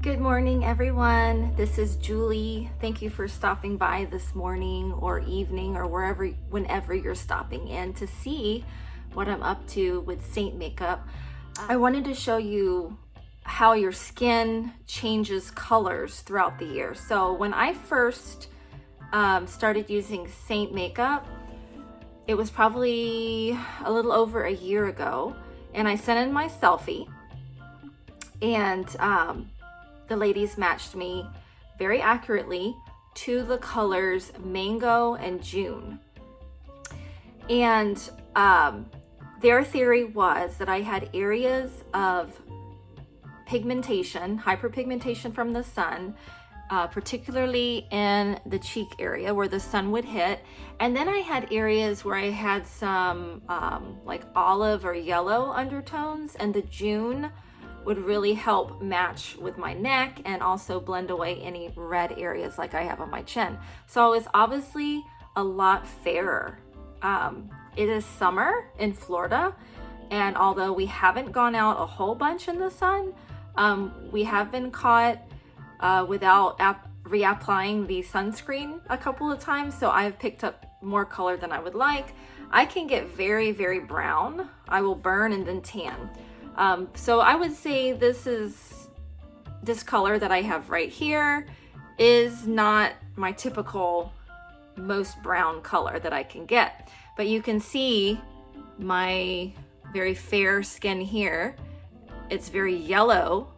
Good morning, everyone. This is Julie. Thank you for stopping by this morning or evening or whenever you're stopping in to see what I'm up to with Seint makeup. I wanted to show you how your skin changes colors throughout the year. So when I first started using Seint makeup, it was probably a little over a year ago, and I sent in my selfie, and the ladies matched me very accurately to the colors Mango and June. And their theory was that I had areas of pigmentation, hyperpigmentation from the sun, particularly in the cheek area where the sun would hit. And then I had areas where I had some like olive or yellow undertones, and the June would really help match with my neck and also blend away any red areas like I have on my chin. So it's obviously a lot fairer. It is summer in Florida, and although we haven't gone out a whole bunch in the sun, we have been caught without reapplying the sunscreen a couple of times, so I've picked up more color than I would like. I can get very, very brown. I will burn and then tan. So I would say this color that I have right here is not my typical most brown color that I can get. But you can see my very fair skin here. It's very yellow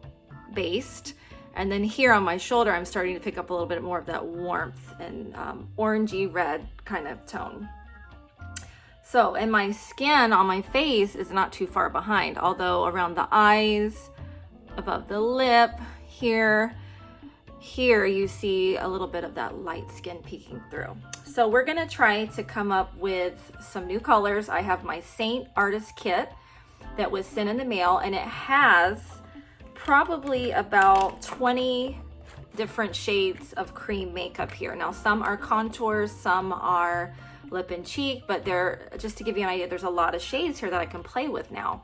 based. And then here on my shoulder, I'm starting to pick up a little bit more of that warmth and orangey red kind of tone. So, and my skin on my face is not too far behind, although around the eyes, above the lip, here you see a little bit of that light skin peeking through. So we're gonna try to come up with some new colors. I have my Seint Artist Kit that was sent in the mail, and it has probably about 20 different shades of cream makeup here. Now, some are contours, some are lip and cheek, but they're, just to give you an idea, there's a lot of shades here that I can play with now.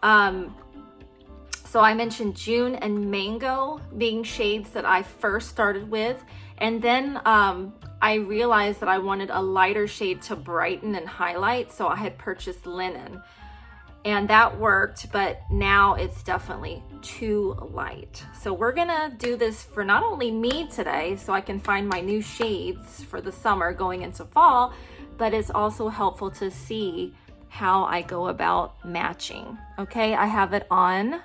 So I mentioned June and Mango being shades that I first started with, and then I realized that I wanted a lighter shade to brighten and highlight, so I had purchased Linen, and that worked, but now it's definitely too light. So we're gonna do this for not only me today, so I can find my new shades for the summer going into fall, but it's also helpful to see how I go about matching. Okay, I have it on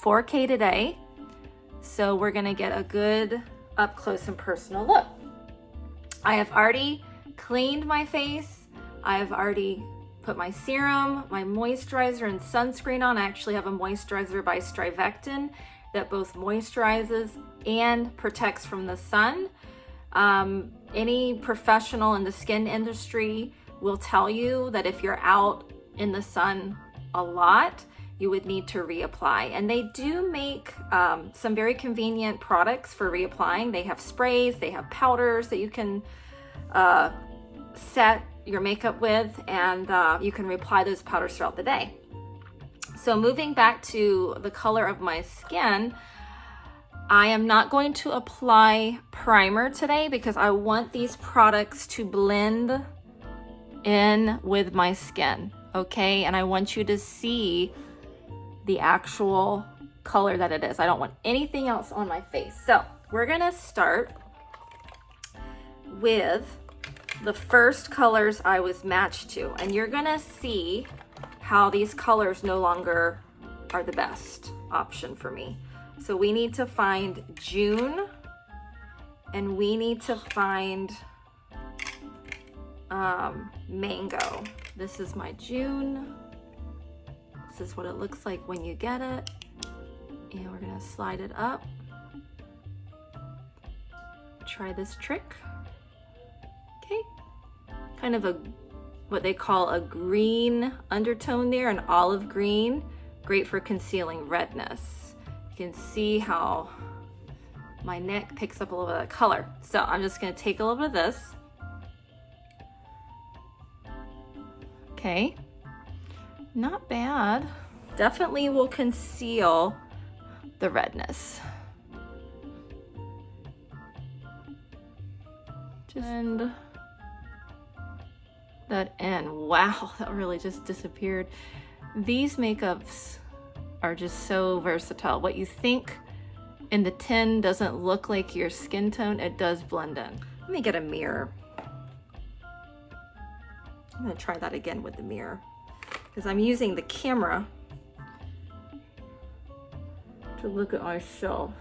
4K today, so we're gonna get a good up close and personal look. I have already cleaned my face. I have already put my serum, my moisturizer, and sunscreen on. I actually have a moisturizer by Strivectin that both moisturizes and protects from the sun. Any professional in the skin industry will tell you that if you're out in the sun a lot, you would need to reapply. And they do make some very convenient products for reapplying. They have sprays, they have powders that you can set your makeup with, and you can reapply those powders throughout the day. So moving back to the color of my skin, I am not going to apply primer today because I want these products to blend in with my skin, okay? And I want you to see the actual color that it is. I don't want anything else on my face. So we're gonna start with the first colors I was matched to, and you're gonna see how these colors no longer are the best option for me. So we need to find June, and we need to find Mango. This is my June. This is what it looks like when you get it, and we're gonna slide it up. Try this trick. Okay, kind of what they call a green undertone there, an olive green, great for concealing redness. You can see how my neck picks up a little bit of color. So I'm just gonna take a little bit of this. Okay, not bad. Definitely will conceal the redness. And that end, wow, that really just disappeared. These makeups are just so versatile. What you think in the tin doesn't look like your skin tone, it does blend in. Let me get a mirror. I'm gonna try that again with the mirror because I'm using the camera to look at myself.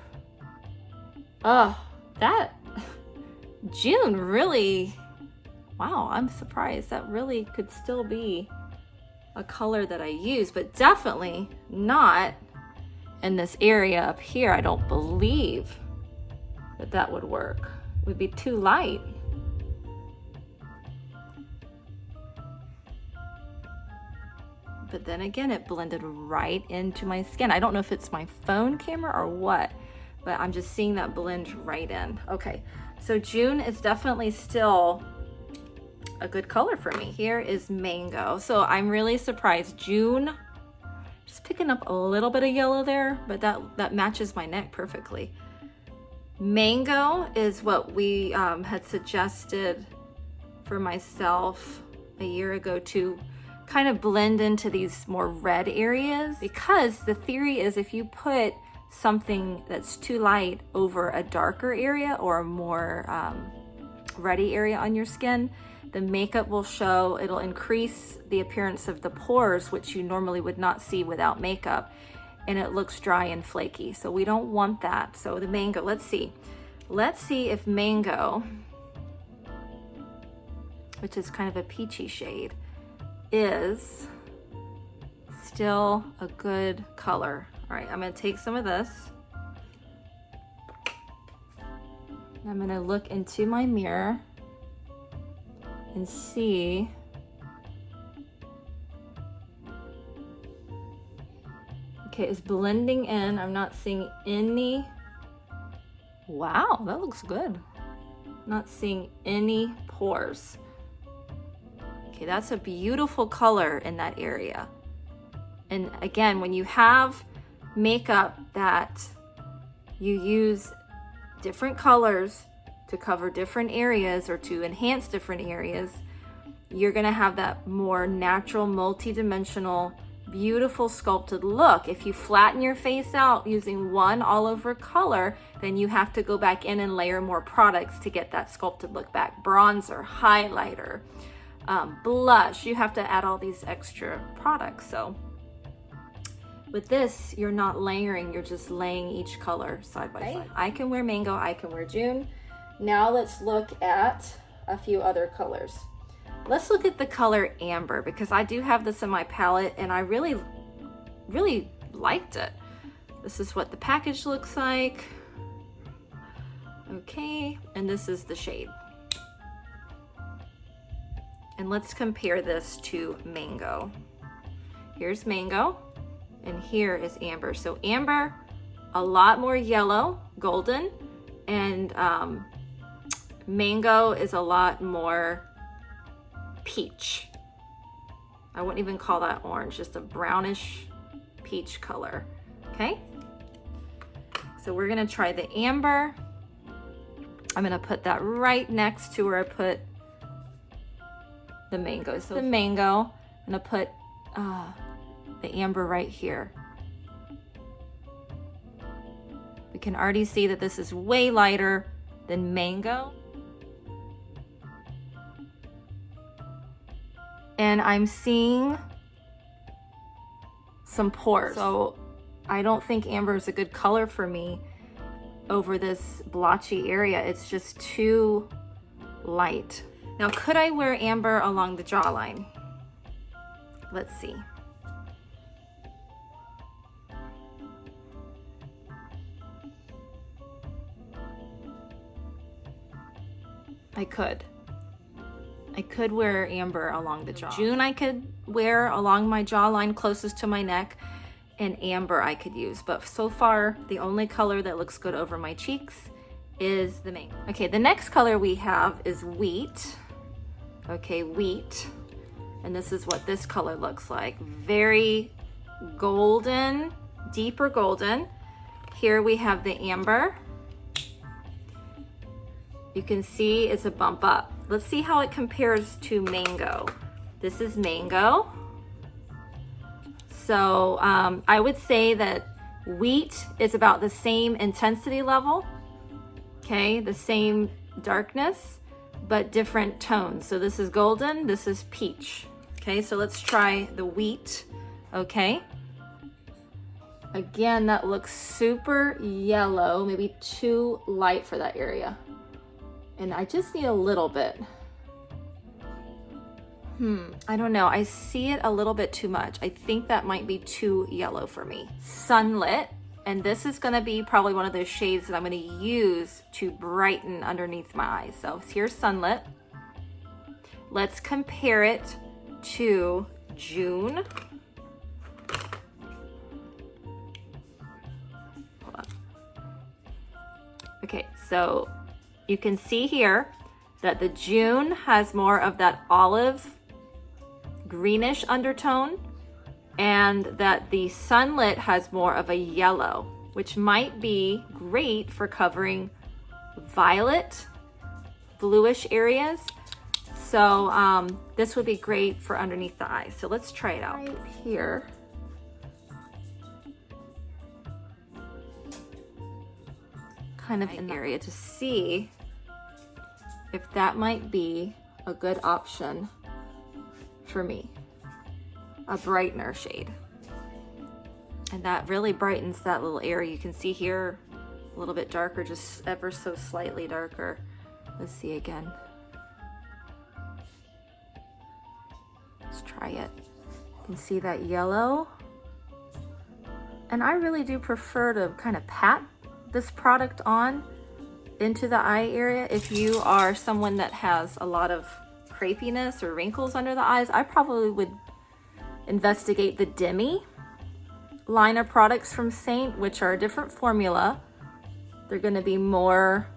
Oh, that June really, wow, I'm surprised. That really could still be a color that I use, but definitely not in this area up here. I don't believe that that would work. It would be too light. But then again, it blended right into my skin. I don't know if it's my phone camera or what, but I'm just seeing that blend right in. Okay, so June is definitely still a good color for me. Here is Mango. So I'm really surprised. June, just picking up a little bit of yellow there, but that matches my neck perfectly. Mango is what we had suggested for myself a year ago to kind of blend into these more red areas, because the theory is if you put something that's too light over a darker area or a more ruddy area on your skin, the makeup will show, it'll increase the appearance of the pores, which you normally would not see without makeup, and it looks dry and flaky. So we don't want that. So the Mango, let's see if Mango, which is kind of a peachy shade, is still a good color. All right, I'm gonna take some of this. I'm gonna look into my mirror and see okay, it's blending in. I'm not seeing any, wow, that looks good. Not seeing any pores. Okay, that's a beautiful color in that area. And again, when you have makeup that you use different colors to cover different areas or to enhance different areas, you're gonna have that more natural, multi-dimensional, beautiful sculpted look. If you flatten your face out using one all over color, then you have to go back in and layer more products to get that sculpted look back. Bronzer, highlighter, blush, you have to add all these extra products. So with this, you're not layering, you're just laying each color side by side. I can wear Mango, I can wear June. Now let's look at a few other colors. Let's look at the color Amber, because I do have this in my palette and I really liked it. This is what the package looks like. Okay, and this is the shade. And let's compare this to Mango. Here's Mango, and here is Amber. So Amber, a lot more yellow, golden, and Mango is a lot more peach. I wouldn't even call that orange, just a brownish peach color. Okay, so we're gonna try the Amber. I'm gonna put that right next to where I put the Mango. So the Mango, I'm gonna put the Amber right here. We can already see that this is way lighter than Mango. And I'm seeing some pores. So I don't think Amber is a good color for me over this blotchy area. It's just too light. Now, could I wear Amber along the jawline? Let's see. I could wear Amber along the jaw. June I could wear along my jawline closest to my neck, and Amber I could use. But so far, the only color that looks good over my cheeks is the Mango. Okay, the next color we have is Wheat. Okay, Wheat. And this is what this color looks like. Very golden, deeper golden. Here we have the Amber. You can see it's a bump up. Let's see how it compares to mango. This is mango. So I would say that wheat is about the same intensity level, okay, the same darkness, but different tones. So this is golden, this is peach. Okay, so let's try the wheat, okay? Again, that looks super yellow, maybe too light for that area. And I just need a little bit. I don't know, I see it a little bit too much. I think that might be too yellow for me. Sunlit, and this is gonna be probably one of those shades that I'm gonna use to brighten underneath my eyes. So here's Sunlit. Let's compare it to June. Hold on. Okay, so you can see here that the June has more of that olive greenish undertone, and that the Sunlit has more of a yellow, which might be great for covering violet, bluish areas. So this would be great for underneath the eyes. So let's try it out. Right here. Kind of an area to see if that might be a good option for me, a brightener shade. And that really brightens that little area. You can see here a little bit darker, just ever so slightly darker. Let's see again. Let's try it. You can see that yellow. And I really do prefer to kind of pat this product on into the eye area. If you are someone that has a lot of crepiness or wrinkles under the eyes, I probably would investigate the Demi line of products from Seint, which are a different formula. They're going to be more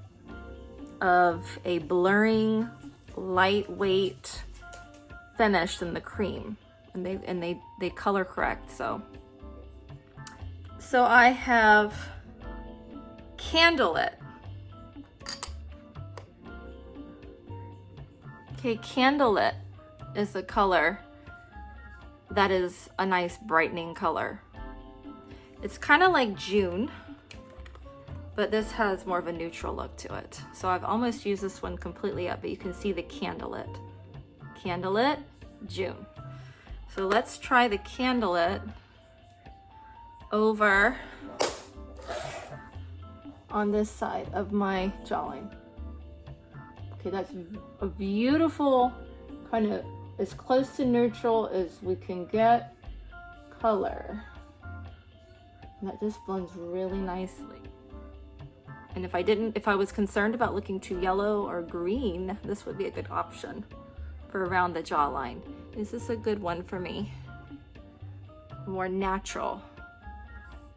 of a blurring, lightweight finish than the cream, and they color correct. So I have Candlelit. Okay, Candlelit is a color that is a nice brightening color. It's kind of like June, but this has more of a neutral look to it. So I've almost used this one completely up, but you can see the Candlelit. Candlelit, June. So let's try the Candlelit over on this side of my jawline. Okay, that's a beautiful, kind of as close to neutral as we can get color. And that just blends really nicely. And if I was concerned about looking too yellow or green, this would be a good option for around the jawline. Is this a good one for me? More natural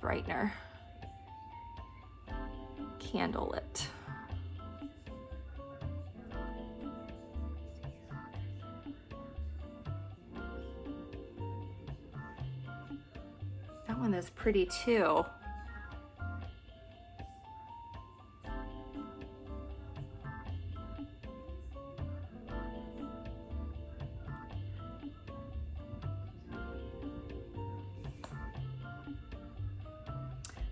brightener. Candlelit. That one is pretty too.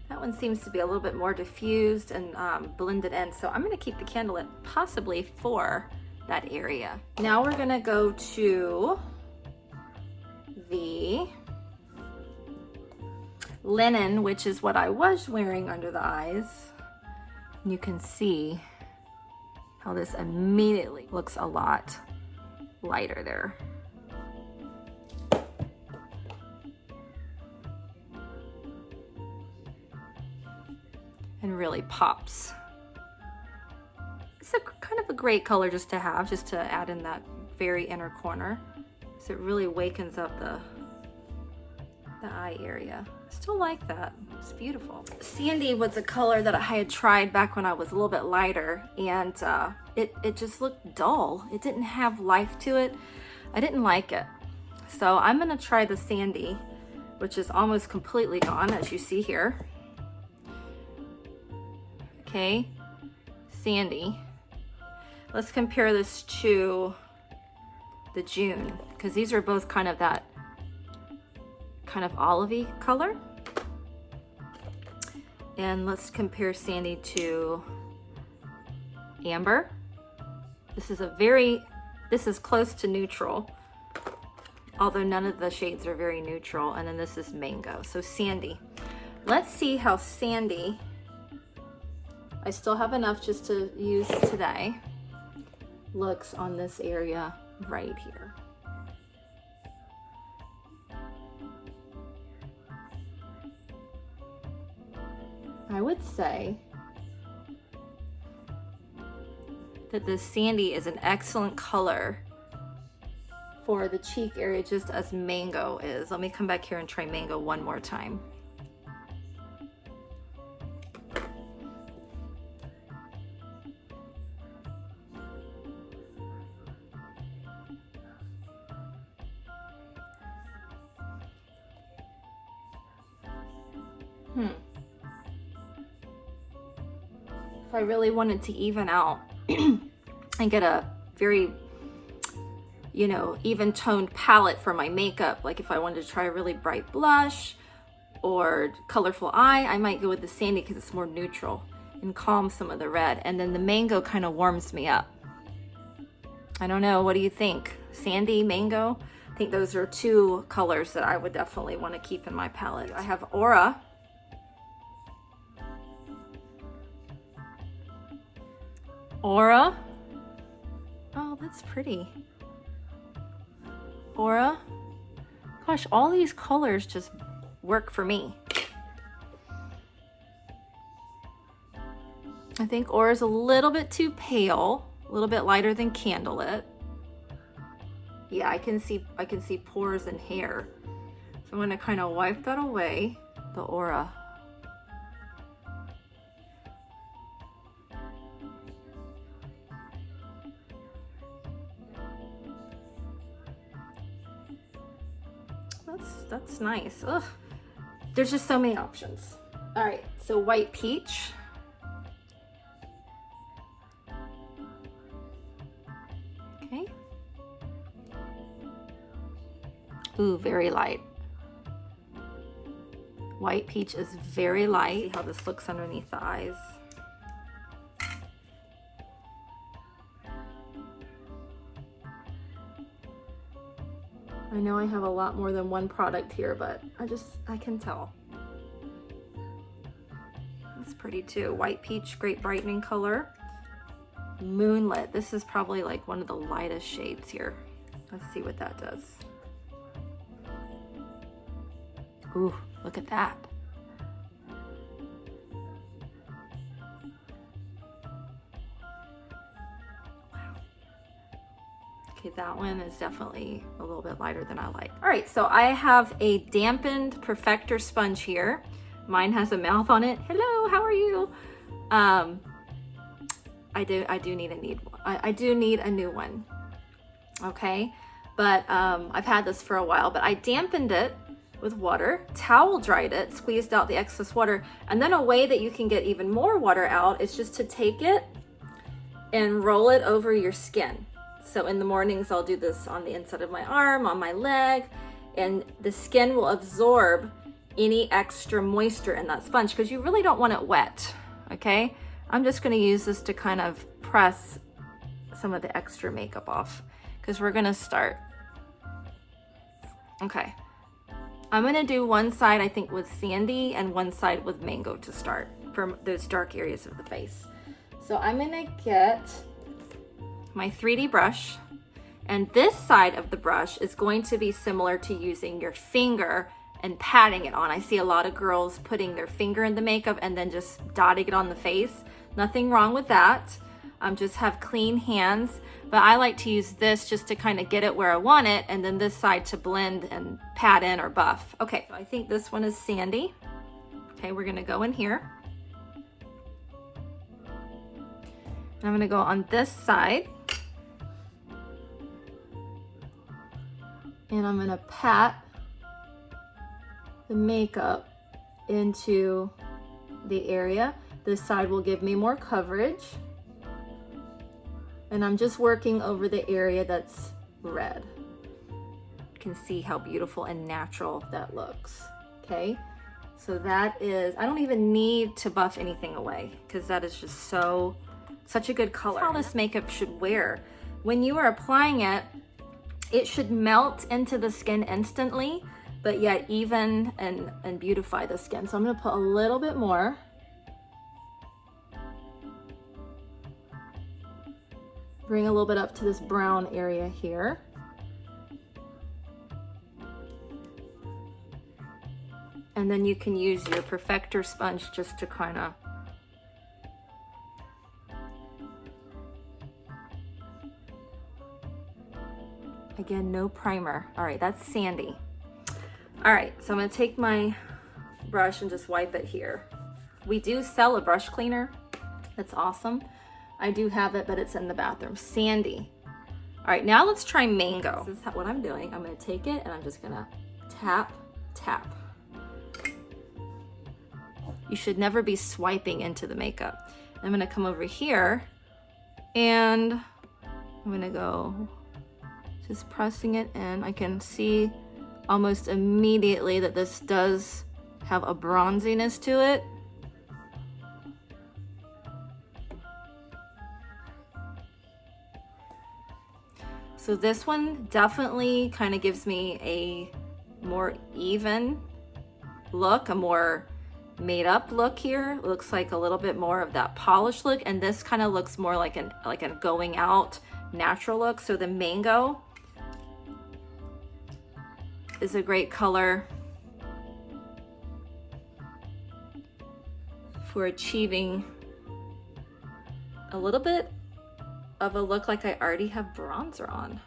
That one seems to be a little bit more diffused and blended in. So I'm going to keep the Candlelit possibly for that area. Now we're going to go to the Linen, which is what I was wearing under the eyes. And you can see how this immediately looks a lot lighter there. And really pops. It's a kind of a great color just to have, just to add in that very inner corner. So it really wakens up the eye area. I still like that. It's beautiful. Sandy was a color that I had tried back when I was a little bit lighter, and it just looked dull. It didn't have life to it. I didn't like it. So I'm gonna try the Sandy, which is almost completely gone, as you see here. Okay, Sandy. Let's compare this to the June, because these are both kind of that kind of olivey color. And let's compare Sandy to Amber. This is close to neutral, although none of the shades are very neutral. And then this is Mango. So Sandy. Let's see how Sandy, I still have enough just to use today, looks on this area right here. I would say that this Sandy is an excellent color for the cheek area, just as Mango is. Let me come back here and try Mango one more time. If I really wanted to even out and get a very, you know, even toned palette for my makeup, like if I wanted to try a really bright blush or colorful eye, I might go with the Sandy because it's more neutral and calm some of the red. And then the Mango kind of warms me up. I don't know, what do you think? Sandy, Mango? I think those are two colors that I would definitely want to keep in my palette. I have Aura. Aura. Oh, that's pretty. Aura. Gosh, all these colors just work for me. I think Aura's a little bit too pale, a little bit lighter than Candlelit. Yeah, I can see pores and hair. So I'm gonna kind of wipe that away, the Aura. That's nice. Ugh. There's just so many options. All right, so White Peach. Okay. Ooh, very light. White Peach is very light. See how this looks underneath the eyes. I know I have a lot more than one product here, but I can tell. It's pretty too. White Peach, great brightening color. Moonlit, this is probably like one of the lightest shades here. Let's see what that does. Ooh, look at that. Okay, that one is definitely a little bit lighter than I like. All right, so I have a dampened Perfector sponge here. Mine has a mouth on it. Hello, how are you? I do need a new one. Okay, but I've had this for a while, but I dampened it with water, towel dried it, squeezed out the excess water, and then a way that you can get even more water out is just to take it and roll it over your skin. So in the mornings, I'll do this on the inside of my arm, on my leg, and the skin will absorb any extra moisture in that sponge because you really don't want it wet, okay? I'm just gonna use this to kind of press some of the extra makeup off because we're gonna start. Okay, I'm gonna do one side, I think, with Sandy and one side with Mango to start for those dark areas of the face. So I'm gonna get my 3D brush, and this side of the brush is going to be similar to using your finger and patting it on. I see a lot of girls putting their finger in the makeup and then just dotting it on the face. Nothing wrong with that. Just have clean hands, but I like to use this just to kind of get it where I want it, and then this side to blend and pat in or buff. Okay, so I think this one is Sandy. Okay, we're gonna go in here. And I'm gonna go on this side. And I'm gonna pat the makeup into the area. This side will give me more coverage. And I'm just working over the area that's red. You can see how beautiful and natural that looks, okay? So that is, I don't even need to buff anything away because that is just such a good color. That's how this makeup should wear. When you are applying it, it should melt into the skin instantly, but yet even and beautify the skin. So I'm gonna put a little bit more. Bring a little bit up to this brown area here. And then you can use your perfector sponge just to kind of again, no primer. All right, that's sandy. All right, so I'm gonna take my brush and just wipe it here. We do sell a brush cleaner. That's awesome. I do have it, but it's in the bathroom. Sandy. All right, now let's try mango. This is what I'm doing. I'm gonna take it and I'm just gonna tap, tap. You should never be swiping into the makeup. I'm gonna come over here and I'm gonna go just pressing it in. I can see almost immediately that this does have a bronziness to it. So this one definitely kind of gives me a more even look, a more made up look here. It looks like a little bit more of that polished look, and this kind of looks more like a going out natural look. So the mango is a great color for achieving a little bit of a look like I already have bronzer on.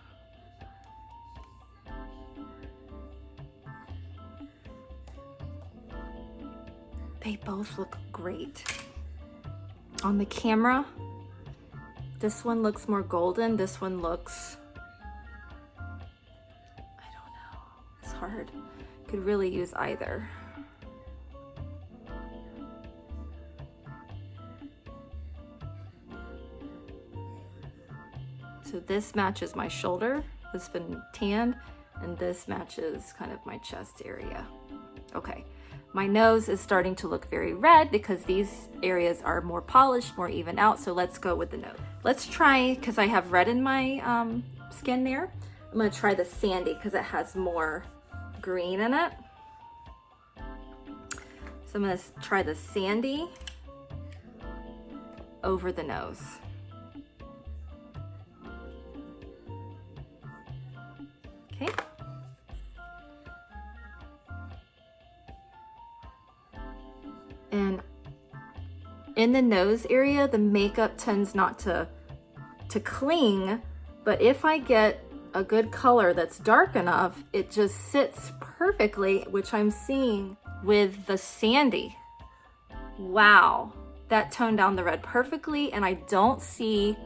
They both look great. On the camera, this one looks more golden. This one looks, I don't know, it's hard. Could really use either. So this matches my shoulder, it's been tanned, and this matches kind of my chest area. Okay, my nose is starting to look very red because these areas are more polished, more even out, so let's go with the nose. Let's try, because I have red in my skin there, I'm gonna try the sandy because it has more green in it. So I'm gonna try the sandy over the nose. Okay. And in the nose area, the makeup tends not to cling, but if I get a good color that's dark enough, it just sits perfectly, which I'm seeing with the sandy. Wow, that toned down the red perfectly, and I don't see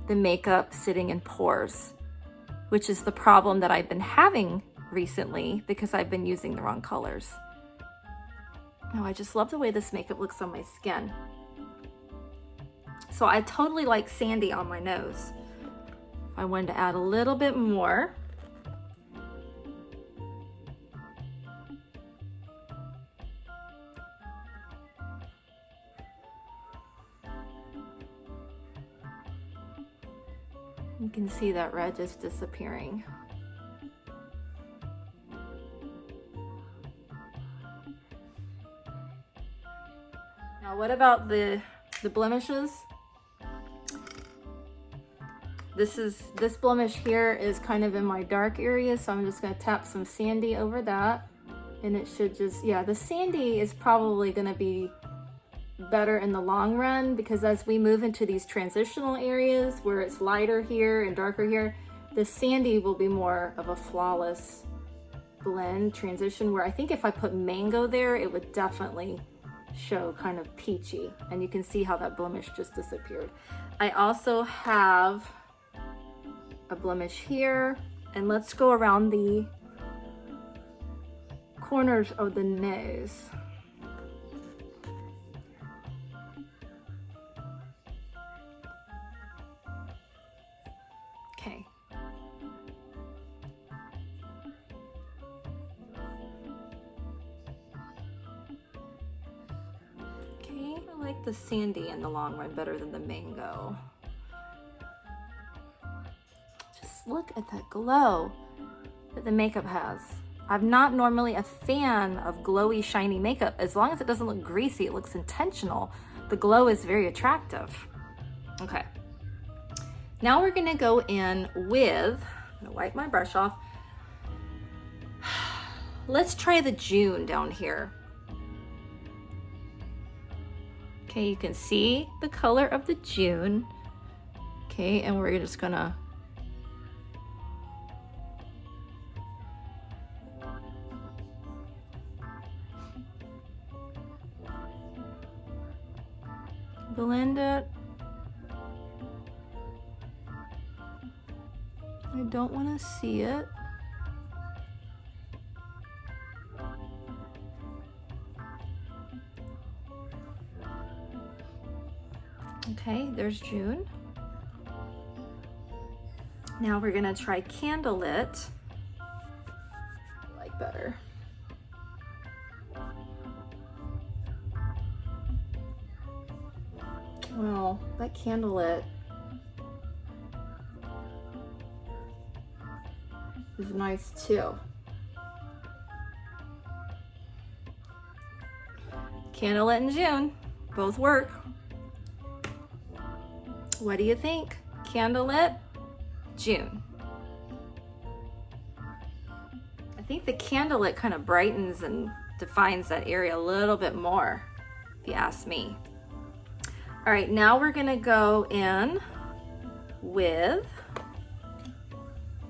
the makeup sitting in pores, which is the problem that I've been having recently because I've been using the wrong colors. Oh, I just love the way this makeup looks on my skin. So I totally like sandy on my nose. I wanted to add a little bit more. You can see that red just disappearing. Now what about the blemishes? This blemish here is kind of in my dark area, so I'm just gonna tap some sandy over that. And it should just, yeah, the sandy is probably gonna be better in the long run, because as we move into these transitional areas where it's lighter here and darker here, the sandy will be more of a flawless blend transition, where I think if I put mango there, it would definitely show kind of peachy, and you can see how that blemish just disappeared. I also have a blemish here, and let's go around the corners of the nose. like the sandy in the long run better than the mango. Just look at that glow that the makeup has. I'm not normally a fan of glowy, shiny makeup. As long as it doesn't look greasy, it looks intentional. The glow is very attractive. Okay. Now we're gonna go in with, I'm gonna wipe my brush off. Let's try the June down here. Okay, you can see the color of the June. Okay, and we're just gonna blend it. I don't want to see it. Okay, there's June. Now we're gonna try candlelit. I like better. Well, that candlelit is nice too. Candlelit and June, both work. What do you think? Candlelit, June. I think the candlelit kind of brightens and defines that area a little bit more, if you ask me. All right, now we're gonna go in with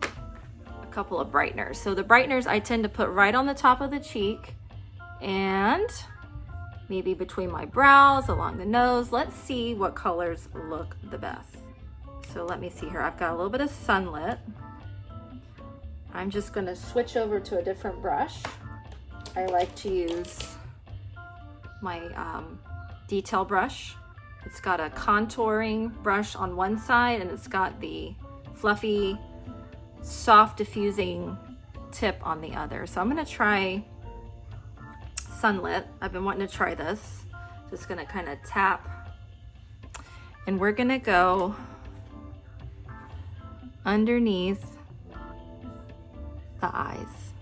a couple of brighteners. So the brighteners I tend to put right on the top of the cheek and maybe between my brows, along the nose. Let's see what colors look the best. So let me see here. I've got a little bit of sunlit. I'm just gonna switch over to a different brush. I like to use my detail brush. It's got a contouring brush on one side and it's got the fluffy, soft diffusing tip on the other. So I'm gonna try sunlit. I've been wanting to try this. Just gonna kind of tap and we're gonna go underneath the eyes.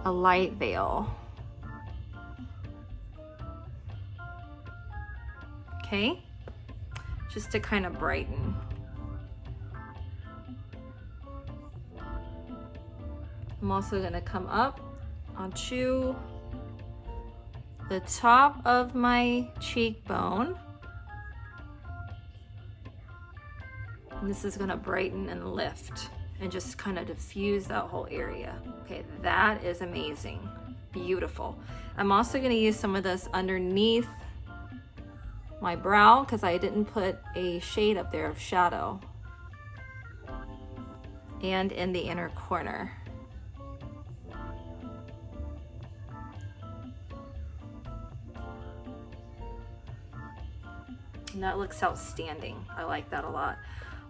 A light veil. Okay, just to kind of brighten. I'm also gonna come up onto the top of my cheekbone. And this is gonna brighten and lift and just kind of diffuse that whole area. Okay, that is amazing, beautiful. I'm also gonna use some of this underneath my brow because I didn't put a shade up there of shadow, and in the inner corner. And that looks outstanding. I like that a lot.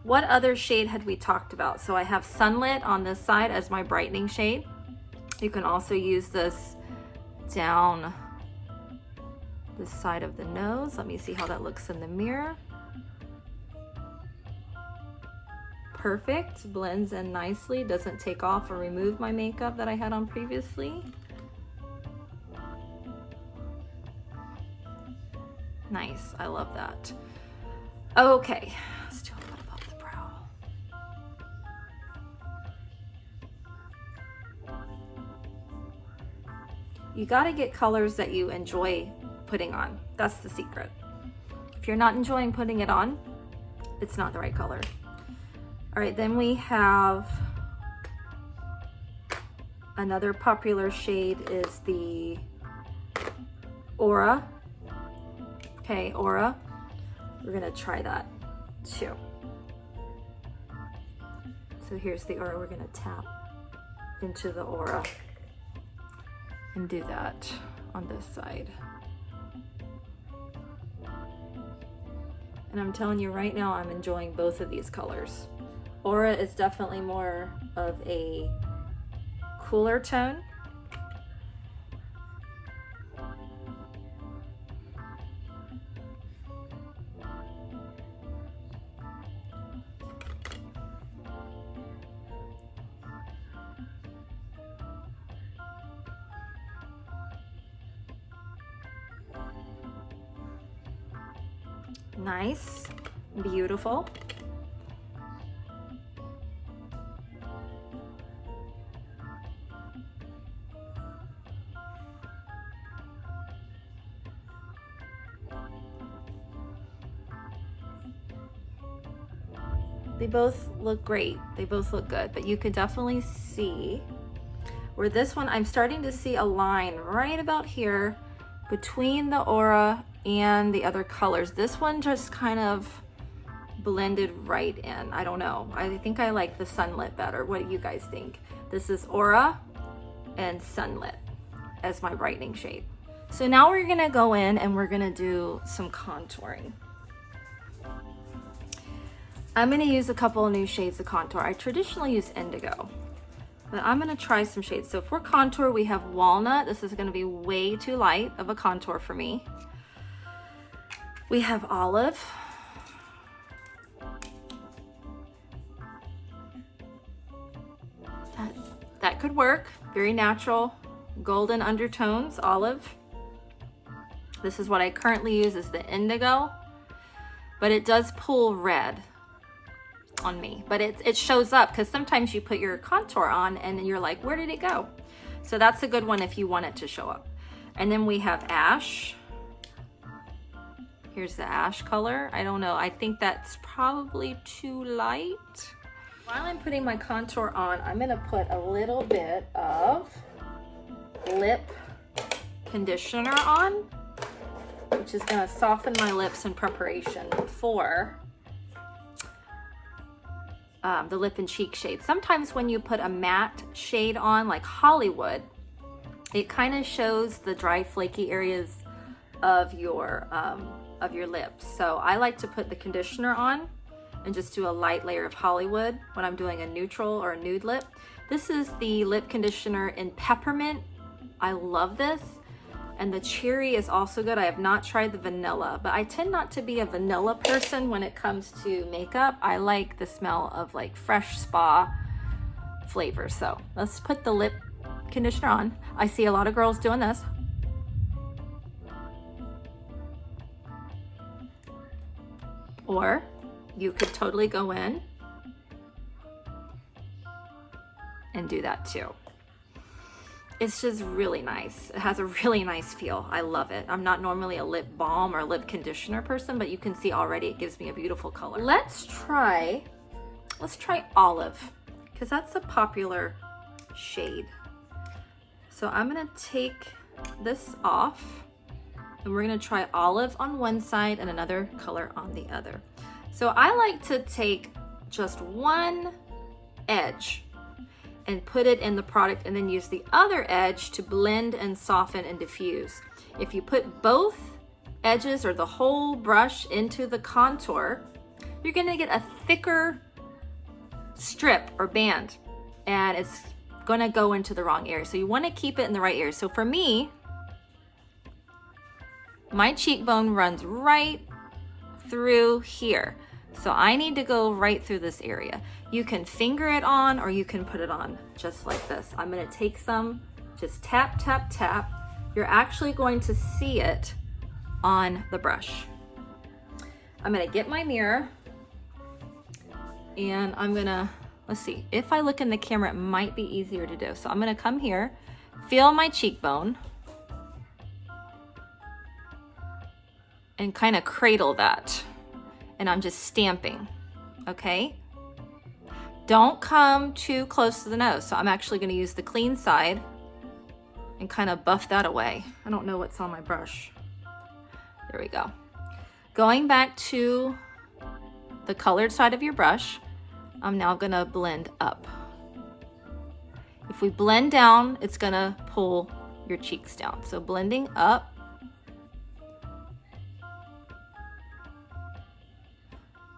What other shade had we talked about? So I have sunlit on this side as my brightening shade. You can also use this down this side of the nose. Let me see how that looks in the mirror. Perfect, blends in nicely, doesn't take off or remove my makeup that I had on previously. Nice, I love that. Okay, let's do a little above the brow. You gotta get colors that you enjoy putting on. That's the secret. If you're not enjoying putting it on, it's not the right color. All right, then we have another popular shade is the Aura. Okay, Aura. We're gonna try that too. So here's the Aura. We're gonna tap into the Aura and do that on this side. And I'm telling you right now, I'm enjoying both of these colors. Aura is definitely more of a cooler tone. Nice, beautiful. They both look great. They both look good, but you can definitely see where this one, I'm starting to see a line right about here between the aura and the other colors. This one just kind of blended right in. I don't know. I think I like the sunlit better. What do you guys think? This is aura and sunlit as my brightening shade. So now we're gonna go in and we're gonna do some contouring. I'm gonna use a couple of new shades of contour. I traditionally use indigo, but I'm gonna try some shades. So for contour, we have walnut. This is gonna be way too light of a contour for me. We have olive. That could work. Very natural, golden undertones, olive. This is what I currently use is the indigo, but it does pull red on me, but it shows up because sometimes you put your contour on and you're like, where did it go? So that's a good one if you want it to show up. And then we have ash. Here's the ash color. I don't know, I think that's probably too light. While I'm putting my contour on, I'm gonna put a little bit of lip conditioner on, which is gonna soften my lips in preparation for the lip and cheek shade. Sometimes when you put a matte shade on, like Hollywood, it kind of shows the dry, flaky areas of your lips. So I like to put the conditioner on and just do a light layer of Hollywood when I'm doing a neutral or a nude lip. This is the lip conditioner in peppermint. I love this. And the cherry is also good. I have not tried the vanilla, but I tend not to be a vanilla person when it comes to makeup. I like the smell of like fresh spa flavor. So let's put the lip conditioner on. I see a lot of girls doing this. Or you could totally go in and do that too. It's just really nice. It has a really nice feel. I love it. I'm not normally a lip balm or lip conditioner person, but you can see already it gives me a beautiful color. Let's try olive, because that's a popular shade. So I'm gonna take this off and we're gonna try olive on one side and another color on the other. So I like to take just one edge and put it in the product and then use the other edge to blend and soften and diffuse. If you put both edges or the whole brush into the contour, you're gonna get a thicker strip or band and it's gonna go into the wrong area. So you wanna keep it in the right area. So for me, my cheekbone runs right through here. So I need to go right through this area. You can finger it on or you can put it on just like this. I'm gonna take some, just tap, tap, tap. You're actually going to see it on the brush. I'm gonna get my mirror and I'm gonna, let's see, if I look in the camera, it might be easier to do. So I'm gonna come here, feel my cheekbone, and kind of cradle that. And I'm just stamping, okay? Don't come too close to the nose. So I'm actually gonna use the clean side and kind of buff that away. I don't know what's on my brush. There we go. Going back to the colored side of your brush, I'm now gonna blend up. If we blend down, it's gonna pull your cheeks down. So blending up.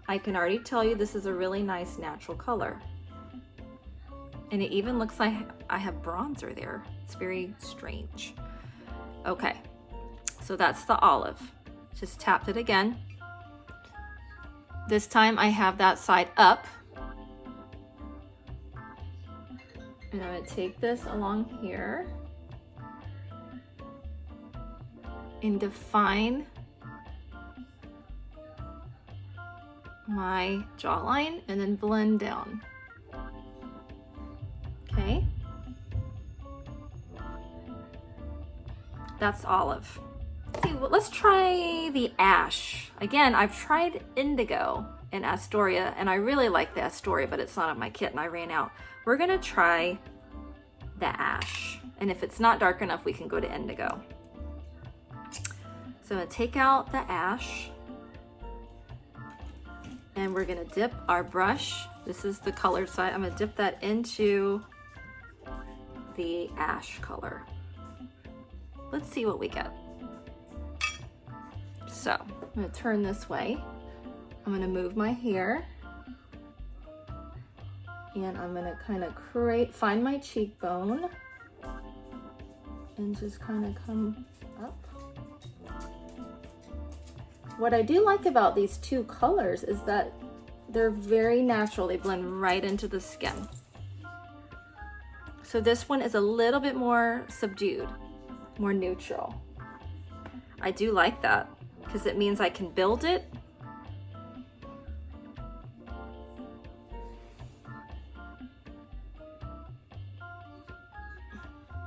I can already tell you this is a really nice natural color. And it even looks like I have bronzer there. It's very strange. Okay, so that's the olive. Just tapped it again. This time I have that side up. And I'm gonna take this along here and define my jawline and then blend down. Okay. That's olive. Okay, well, let's try the ash. Again, I've tried indigo and Astoria, and I really like the Astoria, but it's not on my kit and I ran out. We're gonna try the ash. And if it's not dark enough, we can go to indigo. So I'm gonna take out the ash and we're gonna dip our brush. This is the color side. I'm gonna dip that into the ash color. Let's see what we get. So I'm gonna turn this way. I'm gonna move my hair and I'm gonna kind of find my cheekbone and just kind of come up. What I do like about these two colors is that they're very natural. They blend right into the skin. So this one is a little bit more subdued, more neutral. I do like that because it means I can build it.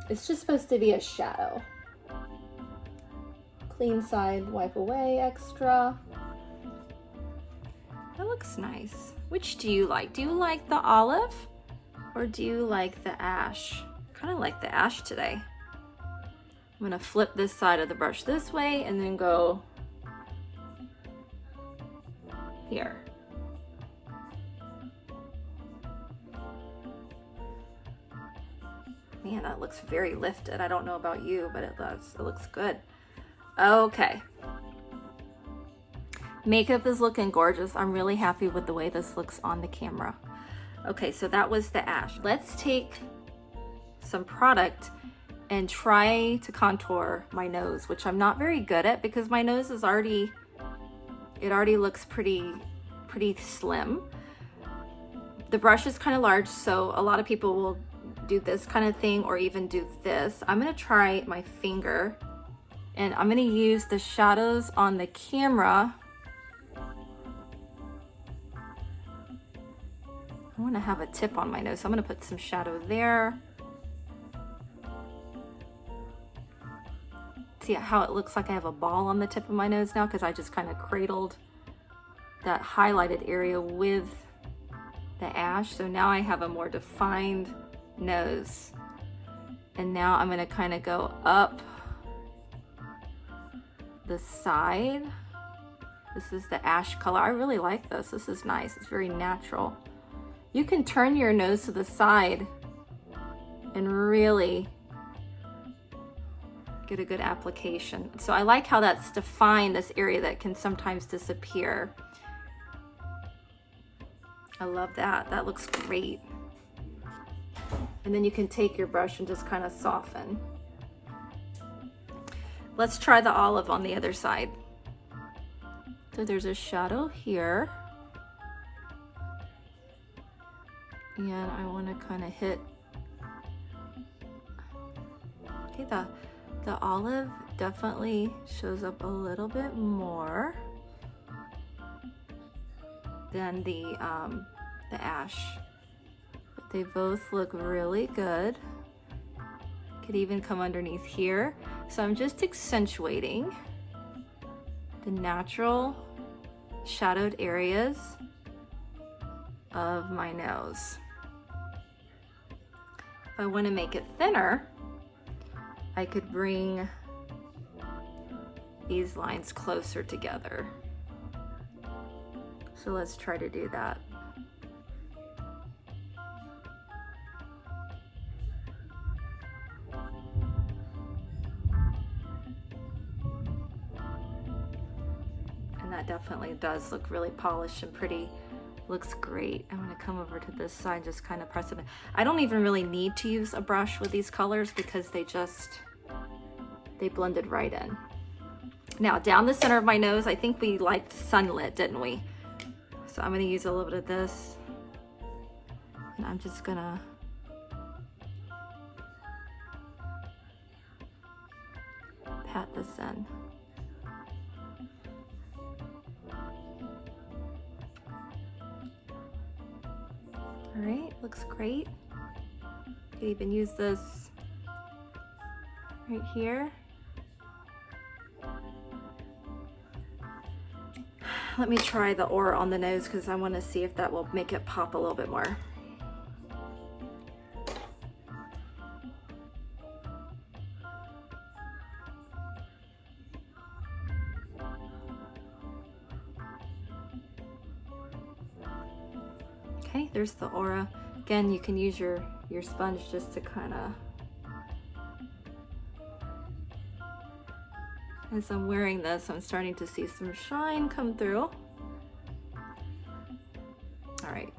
It's just supposed to be a shadow. Clean side, wipe away extra. That looks nice. Which do you like? Do you like the olive or do you like the ash? Kind of like the ash today. I'm gonna flip this side of the brush this way and then go here. Man, that looks very lifted. I don't know about you, but it does. It looks good. Okay. Makeup is looking gorgeous. I'm really happy with the way this looks on the camera. Okay, so that was the ash. Let's take some product and try to contour my nose, which I'm not very good at because my nose is already looks pretty slim. The brush is kind of large, so a lot of people will do this kind of thing or even do this. I'm gonna try my finger and I'm gonna use the shadows on the camera. I wanna have a tip on my nose, so I'm gonna put some shadow there. See how it looks like I have a ball on the tip of my nose now because I just kind of cradled that highlighted area with the ash. So now I have a more defined nose. And now I'm gonna kind of go up the side. This is the ash color. I really like this. This is nice. It's very natural. You can turn your nose to the side and really get a good application. So I like how that's defined, this area that can sometimes disappear. I love that. That looks great. And then you can take your brush and just kind of soften. Let's try the olive on the other side. So there's a shadow here. And I want to kind of hit, okay, the olive definitely shows up a little bit more than the ash. But they both look really good. Could even come underneath here. So I'm just accentuating the natural shadowed areas of my nose. If I want to make it thinner, I could bring these lines closer together. So let's try to do that. And that definitely does look really polished and pretty. Looks great. I'm gonna come over to this side, just kind of press it in. I don't even really need to use a brush with these colors because they blended right in. Now down the center of my nose, I think we liked sunlit, didn't we? So I'm gonna use a little bit of this and I'm just gonna pat this in. looks great. You could even use this right here. Let me try the aura on the nose because I want to see if that will make it pop a little bit more. Okay, there's the aura. Again, you can use your sponge just to kind of, as I'm wearing this, I'm starting to see some shine come through. All right,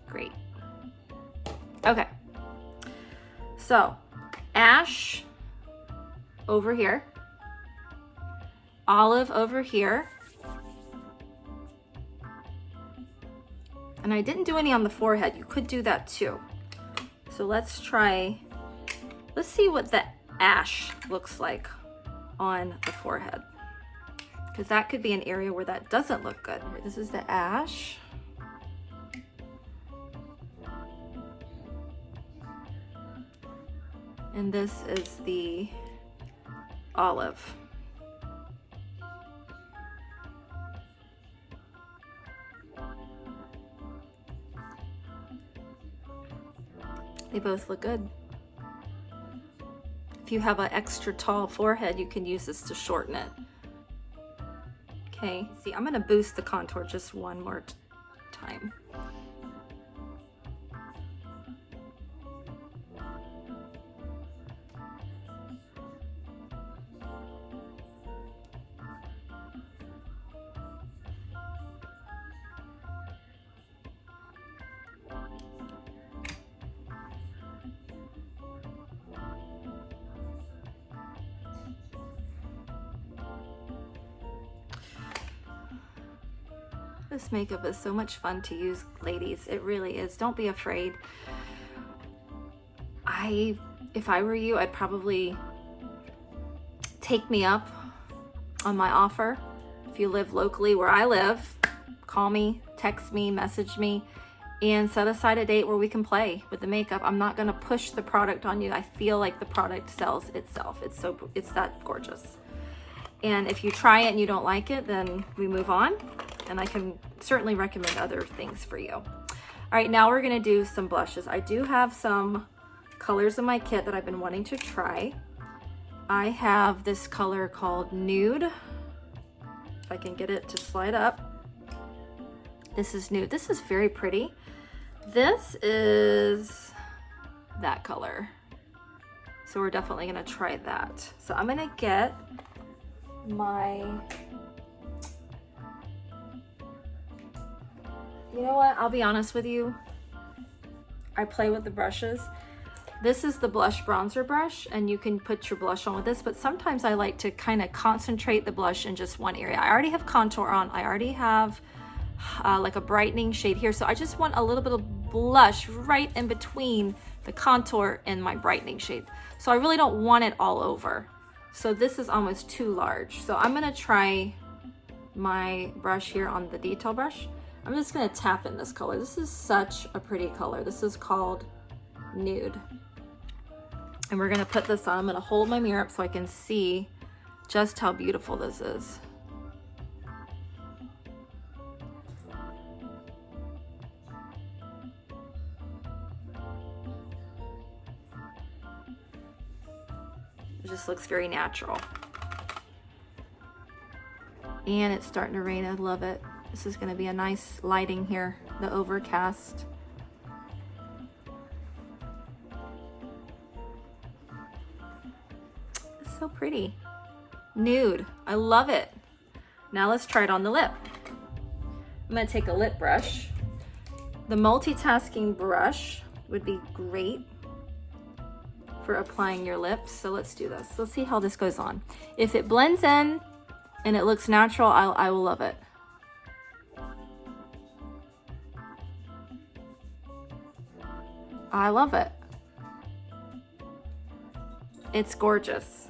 great. Okay, so ash over here, olive over here, and I didn't do any on the forehead. You could do that too. So let's see what the ash looks like on the forehead, because that could be an area where that doesn't look good. This is the ash. And this is the olive. They both look good. If you have an extra tall forehead, you can use this to shorten it. Okay, see, I'm gonna boost the contour just one more time. This makeup is so much fun to use, ladies. It really is. Don't be afraid. If I were you, I'd probably take me up on my offer. If you live locally where I live, call me, text me, message me, and set aside a date where we can play with the makeup. I'm not gonna push the product on you. I feel like the product sells itself. It's that gorgeous. And if you try it and you don't like it, then we move on. And I can certainly recommend other things for you. All right, now we're gonna do some blushes. I do have some colors in my kit that I've been wanting to try. I have this color called Nude. If I can get it to slide up. This is Nude. This is very pretty. This is that color. So we're definitely gonna try that. So I'm gonna get my, you know what, I'll be honest with you, I play with the brushes. This is the blush bronzer brush, and you can put your blush on with this, but sometimes I like to kind of concentrate the blush in just one area. I already have contour on, I already have like a brightening shade here, so I just want a little bit of blush right in between the contour and my brightening shade. So I really don't want it all over. So this is almost too large. So I'm gonna try my brush here on the detail brush. I'm just gonna tap in this color. This is such a pretty color. This is called Nude. And we're gonna put this on. I'm gonna hold my mirror up so I can see just how beautiful this is. It just looks very natural. And it's starting to rain. I love it. This is going to be a nice lighting here, the overcast. It's so pretty. Nude. I love it. Now let's try it on the lip. I'm going to take a lip brush. The multitasking brush would be great for applying your lips. So let's do this. Let's see how this goes on. If it blends in and it looks natural, I will love it. I love it. It's gorgeous.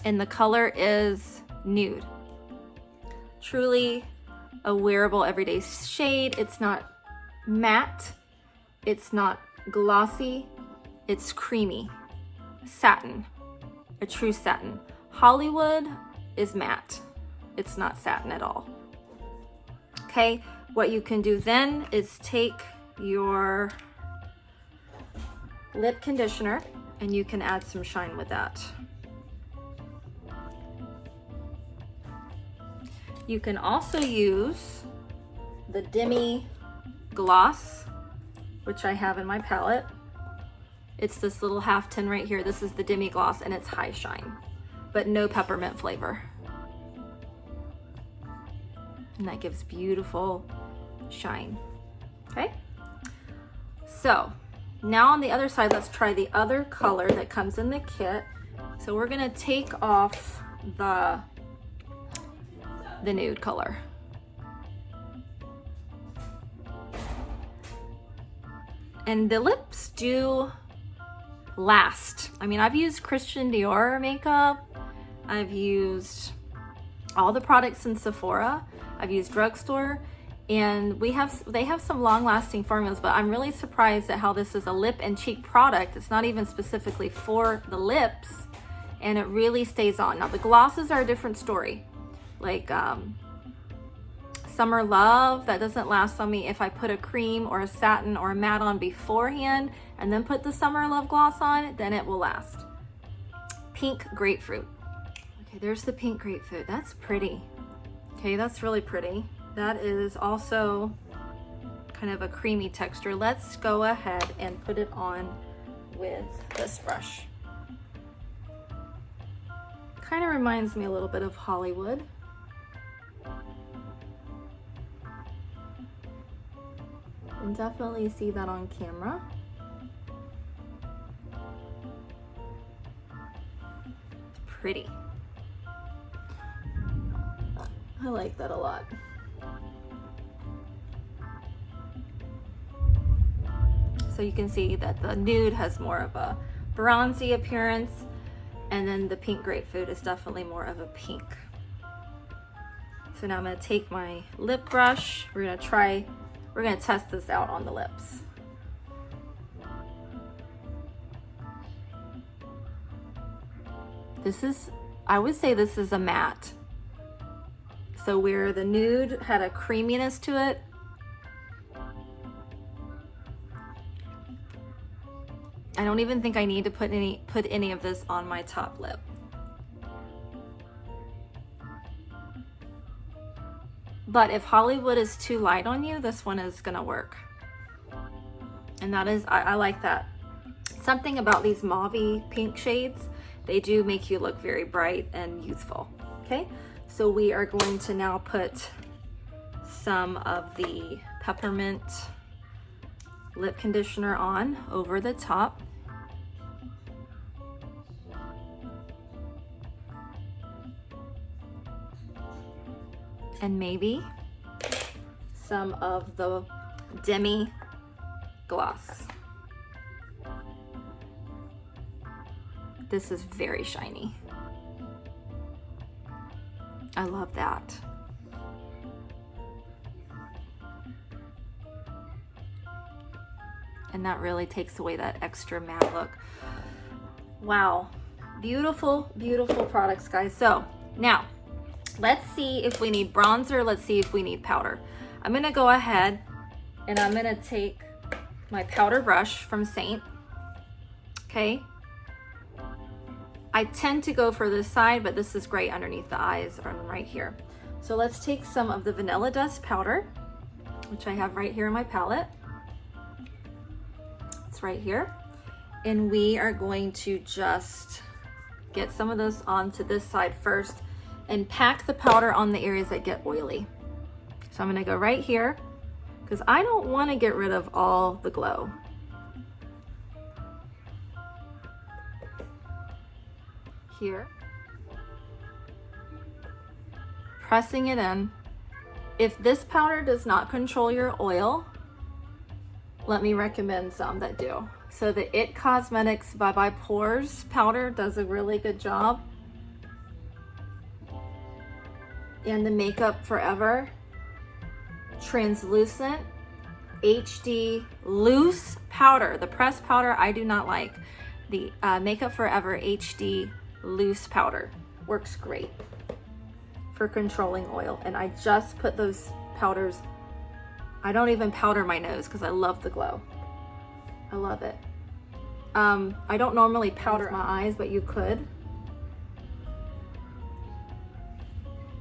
and the color is Nude. Truly a wearable everyday shade. It's not matte, it's not glossy, it's creamy. Satin, a true satin. Hollywood is matte. It's not satin at all. Okay, what you can do then is take your lip conditioner and you can add some shine with that. You can also use the Demi gloss, which I have in my palette. It's this little half tin right here. This is the Demi gloss and it's high shine, but no peppermint flavor. And that gives beautiful shine, okay? So now on the other side, let's try the other color that comes in the kit. So we're gonna take off the nude color. And the lips do last. I mean, I've used Christian Dior makeup. I've used all the products in Sephora. I've used drugstore, and they have some long-lasting formulas, but I'm really surprised at how this is a lip and cheek product. It's not even specifically for the lips, and it really stays on. Now the glosses are a different story. Like Summer Love, that doesn't last on me if I put a cream or a satin or a matte on beforehand and then put the Summer Love gloss on, then it will last. Pink Grapefruit. Okay, there's the pink grapefruit. That's pretty. Okay, that's really pretty. That is also kind of a creamy texture. Let's go ahead and put it on with this brush. Kind of reminds me a little bit of Hollywood. And definitely see that on camera. It's pretty. I like that a lot. So you can see that the nude has more of a bronzy appearance, and then the pink grapefruit is definitely more of a pink. So now I'm gonna take my lip brush. We're gonna test this out on the lips. I would say this is a matte. So where the nude had a creaminess to it, I don't even think I need to put any of this on my top lip. But if Hollywood is too light on you, this one is gonna work. And that is, I like that. Something about these mauve-y pink shades, they do make you look very bright and youthful, okay? So we are going to now put some of the peppermint lip conditioner on over the top. And maybe some of the Demi gloss. This is very shiny. I love that. And that really takes away that extra matte look. Wow, beautiful, beautiful products, guys. So now let's see if we need bronzer. Let's see if we need powder. I'm gonna go ahead and I'm gonna take my powder brush from Seint, okay? I tend to go for this side, but this is great underneath the eyes or right here. So let's take some of the Vanilla Dust powder, which I have right here in my palette. It's right here. And we are going to just get some of this onto this side first and pack the powder on the areas that get oily. So I'm gonna go right here because I don't wanna get rid of all the glow. Here, pressing it in. If this powder does not control your oil, let me recommend some that do. So the It Cosmetics Bye Bye Pores powder does a really good job. and the Makeup Forever translucent HD loose powder. The pressed powder I do not like. The Makeup Forever HD loose powder works great for controlling oil. And I just put those powders, I don't even powder my nose because I love the glow. I love it. I don't normally powder my eyes, but you could.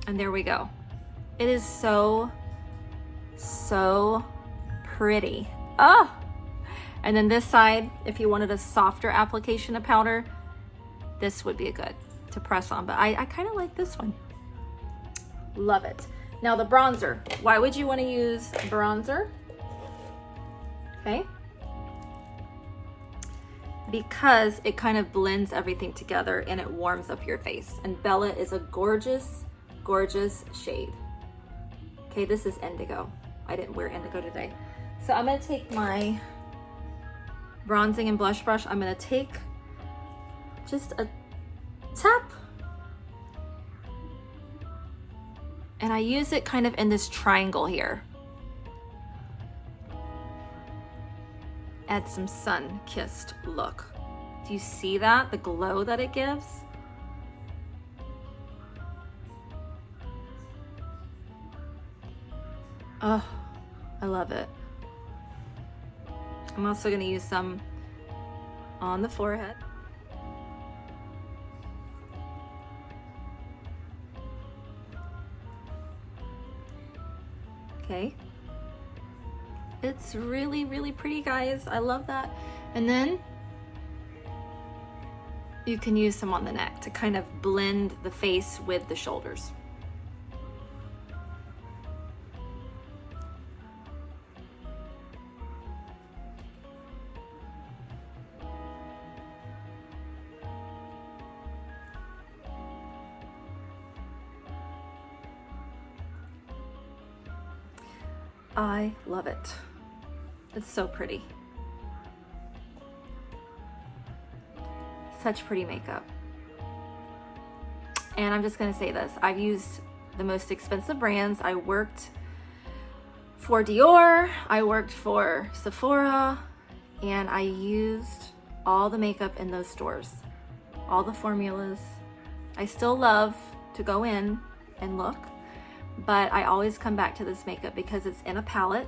And there we go. It is so pretty. Oh! And then this side, if you wanted a softer application of powder, this would be a good to press on. But I kind of like this one. Love it. Now the bronzer. Why would you want to use bronzer? Okay. Because it kind of blends everything together and it warms up your face. And Bella is a gorgeous, gorgeous shade. Okay, this is indigo. I didn't wear indigo today. So I'm gonna take my bronzing and blush brush. I'm gonna take just a tap. And I use it kind of in this triangle here. Add some sun-kissed look. Do you see that? The glow that it gives? Oh, I love it. I'm also gonna use some on the forehead. Okay. It's really, really pretty, guys. I love that. And then you can use some on the neck to kind of blend the face with the shoulders. I love it. It's so pretty. Such pretty makeup. And I'm just gonna say this, I've used the most expensive brands. I worked for Dior, I worked for Sephora, and I used all the makeup in those stores, all the formulas. I still love to go in and look, but I always come back to this makeup because it's in a palette.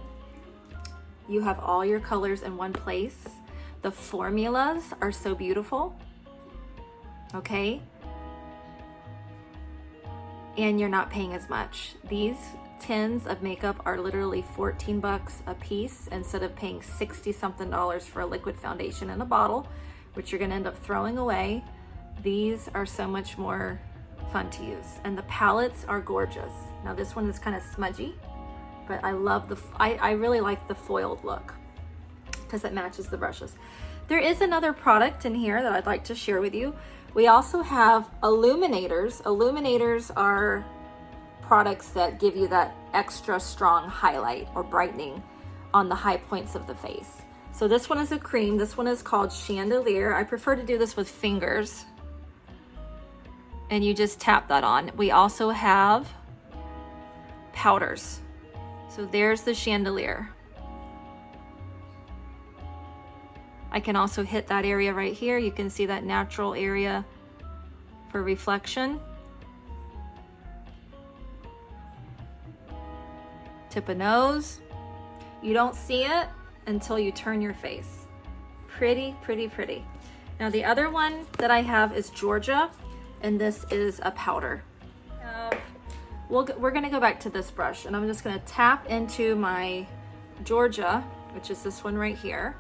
You have all your colors in one place. The formulas are so beautiful, okay? And you're not paying as much. These tins of makeup are literally 14 bucks a piece instead of paying 60 something dollars for a liquid foundation in a bottle, which you're gonna end up throwing away. These are so much more fun to use. And the palettes are gorgeous. Now this one is kind of smudgy, but I love I really like the foiled look because it matches the brushes. There is another product in here that I'd like to share with you. We also have Illuminators. Illuminators are products that give you that extra strong highlight or brightening on the high points of the face. So this one is a cream. This one is called Chandelier. I prefer to do this with fingers. And you just tap that on. We also have powders. So there's the Chandelier. I can also hit that area right here. You can see that natural area for reflection. Tip of nose. You don't see it until you turn your face. Pretty, pretty, pretty. Now the other one that I have is Georgia, and this is a powder. We're gonna go back to this brush, and I'm just gonna tap into my Georgia, which is this one right here.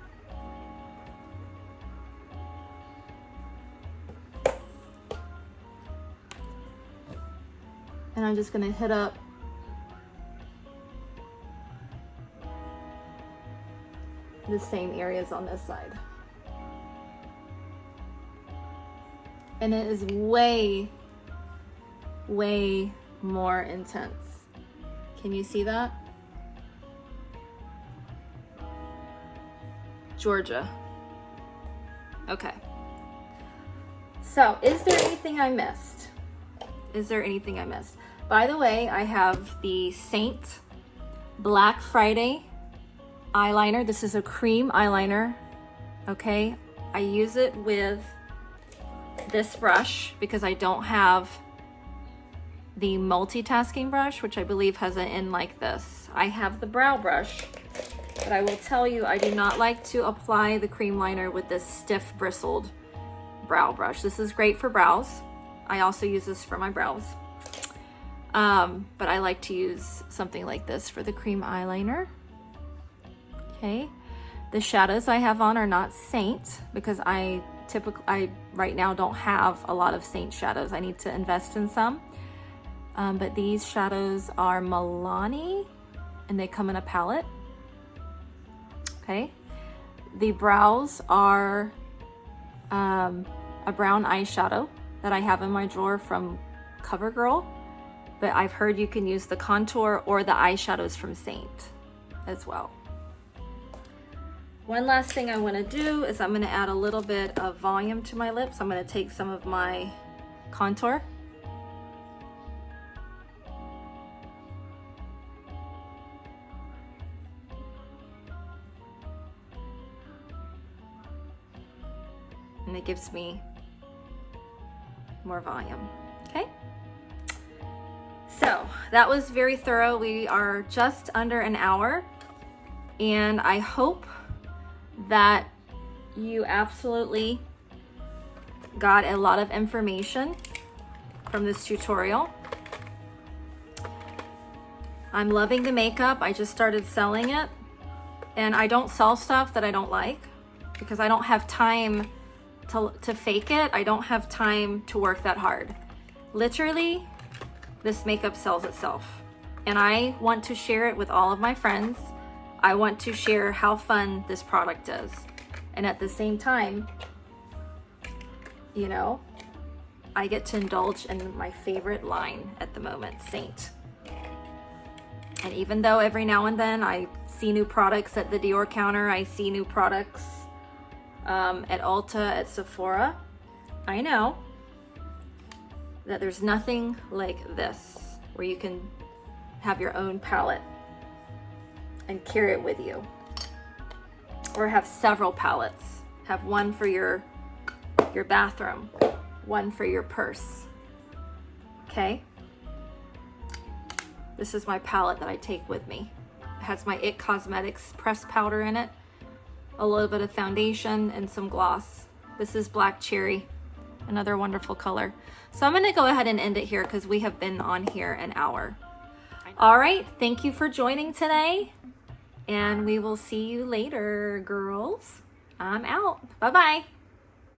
And I'm just gonna hit up the same areas on this side. And it is way, way more intense. Can you see that? Georgia. Okay. So, is there anything I missed? Is there anything I missed? By the way, I have the Seint Black Friday eyeliner. This is a cream eyeliner, okay? I use it with this brush because I don't have the multitasking brush, which I believe has an end like this. I have the brow brush, but I will tell you, I do not like to apply the cream liner with this stiff bristled brow brush. This is great for brows. I also use this for my brows. But I like to use something like this for the cream eyeliner. Okay. The shadows I have on are not Seint because I right now don't have a lot of Seint shadows. I need to invest in some. But these shadows are Milani and they come in a palette. Okay. The brows are a brown eyeshadow that I have in my drawer from CoverGirl. But I've heard you can use the contour or the eyeshadows from Seint as well. One last thing I want to do is I'm going to add a little bit of volume to my lips. I'm going to take some of my contour. And it gives me more volume. Okay? So that was very thorough. We are just under an hour, and I hope that you absolutely got a lot of information from this tutorial. I'm loving the makeup. I just started selling it, and I don't sell stuff that I don't like because I don't have time to fake it. I don't have time to work that hard. Literally, this makeup sells itself, and I want to share it with all of my friends. I want to share how fun this product is, and at the same time, you know, I get to indulge in my favorite line at the moment, Seint. And even though every now and then I see new products at the Dior counter, I see new products at Ulta, at Sephora, I know that there's nothing like this where you can have your own palette and carry it with you, or have several palettes. Have one for your bathroom, one for your purse. Okay, this is my palette that I take with me. It has my IT Cosmetics pressed powder in it, a little bit of foundation, and some gloss. This is Black Cherry, another wonderful color. So I'm going to go ahead and end it here because we have been on here an hour. All right, thank you for joining today, and we will see you later, girls. I'm out. Bye-bye.